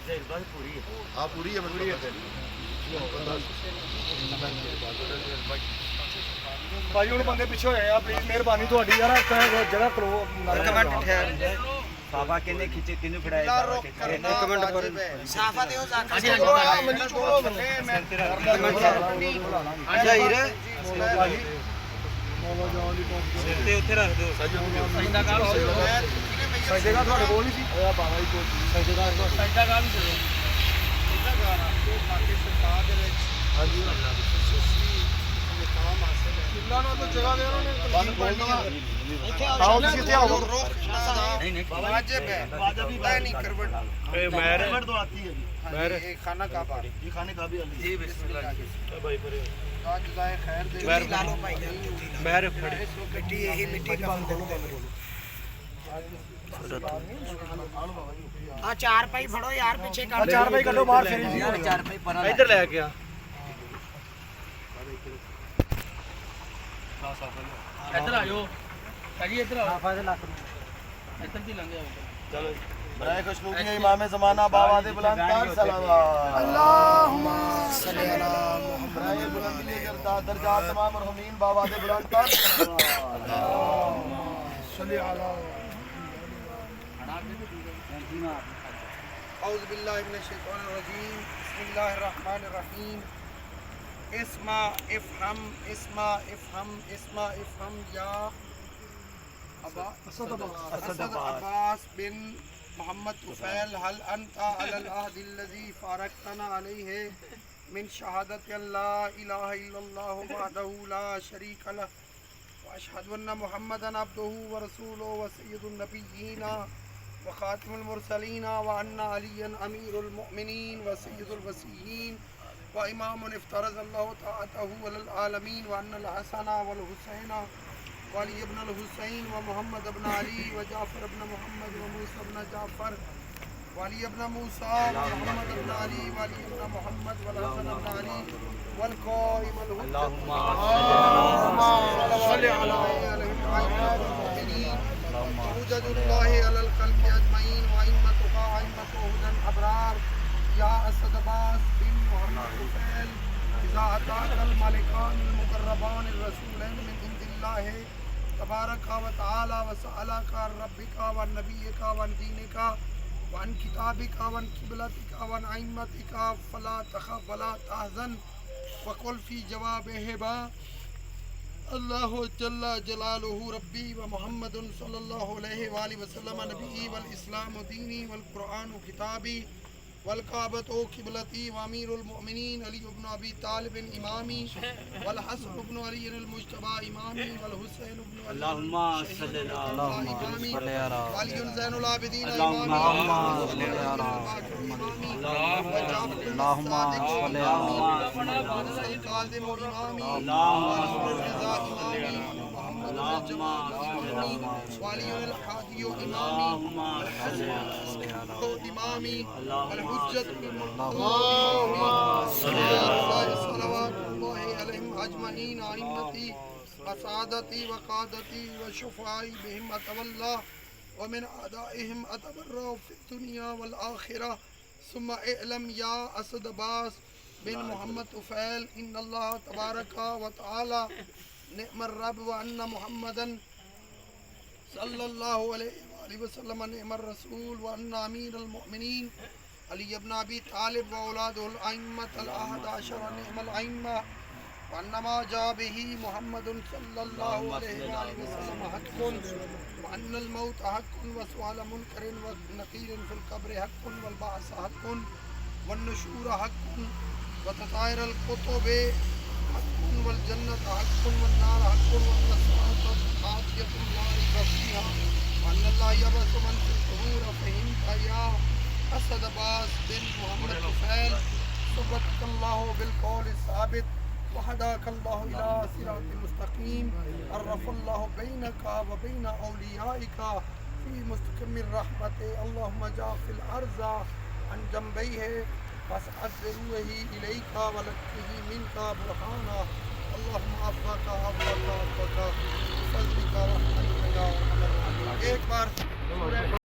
آپ پوری ہے بھائی ہوں بندے پیچھے ہوئے ہیں پلیز مہربانی تھوڑی یار جگہ کلو صافا کنے کھچے کنے پھڑائے ایک منٹ پر صافا دیو منی چھوڑو اتنے رکھ دو سجدے کا تھوڑے کول نہیں سی بابا جی کول سجدے کا سجدہ کا بھی چلو ہاں جی اللہ نے تو جگہ دے انہوں نے بند کھول دو آؤ کسی اتنے آؤ واجب ہے نہیں کروٹ کروٹ تو آتی ہے یہ کھانا کا پا یہ کھانے کا بھی علی جی بسم اللہ بھائی پرے آج جزائے خیر دے لالو بھائی مہر پھڑے مٹی یہی مٹی کا ہاں چار پائی پھڑو یار پیچھے کر چار بھائی کڈو باہر پھر یار چار پائی پنا ادھر لے کے آ ادھر آ جاؤ جی ادھر آؤ ادھر جی لنگے آؤ چلو برائے خوشنودی امام زمانہ بابا دے بلند تر صلوات اللہم صلی علی محمد برائے بلندی درجات تمام مرحومین بابا دے بلند تر صلوات اللہم صلی علی اعوذ باللہ من الشیطان الرجیم بسم اللہ الرحمن الرحیم اسما افہم اسما افہم اسما افہم یا اسد عباس بن محمد طفیل هل انت علی العہد الذی فارقتنا علیہ من شہادت ان لا الہ الا اللہ وحدہ لا شریک لہ واشہد ان محمدا عبدہ ورسولہ وسید النبیین وخاتم المرسلین وان علی امیر المؤمنین وسید الوصیین وامام افترض اللہ طاعتہ علی العالمین وان الحسن والحسین وعلی ابن الحسین ومحمد ابن علی وجعفر ابن محمد وموسیٰ ابن جعفر وعلی ابن موسیٰ ومحمد ابن علی وعلی ابن محمد والحسن ابن علی والقائم الحجت اللہم صلی علی المؤمنین حجت اللہ علی الخلق اجمعین وائمتها ائمة هدى ابرار یا اسد عباس بن محمد طفیل اذا اتاک الملکان المقربان الرسولین من عند اللہ تبارک و تعالی و سألک عن ربک و عن نبیک و عن دینک و عن کتابک و عن قبلتک و عن ائمتک فلا تخف ولا تحزن وقل فی جوابہما اللہ جل جلالہ ربی و محمد صلی اللہ علیہ وآلہ وسلم نبی والاسلام دینی والقرآن کتابی والکعبۃ قبلتی وامیر المؤمنین علی بن ابی طالب امامی والحسن بن علی المجتبی امامی والحسین بن علی اللہم صلی امامی وعلی زین العابدین اللہم امامی صلی علی اللہم صلی علی القاظم امامی والرضا امامی محمد الجمال امامی وعلی الحادی امامی امامی والحجت صلوات اللہ علیہم اجمعین ائمتی وسعادتی وقادتی وشفائی بہم اتولہ ومن اعدائهم اتبرأ فی الدنیا والآخرہ ثم اعلم یا اسد عباس بن محمد طفیل ان اللہ تبارک و تعالی نعم الرب وان محمدا صلی اللہ علیہ وآلہ وسلم نعم الرسول وان امیر المؤمنین علی ابن ابی طالب و اولاد الائمۃ الاحد عشر نعم الائمہ وانما جاء به محمد صلی اللہ علیہ وآلہ وسلم حق وان الموت حق وسؤال منکر ونکیر فی القبر حق والبعث حق والنشور حق وتطایر الکتب حق والجنت حق والنار حق والنصرات آتیۃ لا ریب فیہا وان اللہ یبعث من فی القبور فہمت یا اسد عباس بن محمد طفیل ثبتک اللہ بالقول الثابت وہداک اللہ الى صراط مستقیم عرف اللہ بینک وبین اولیائک فی مستقم الرحمت اللہم جعفی الارض عن جنبیہ واسعد بروحہ الیک ولکہ منک برہانا اللہم عفوک عفوک عفوک بفضلک ورحمتک یا ارحم الراحمین ایک بار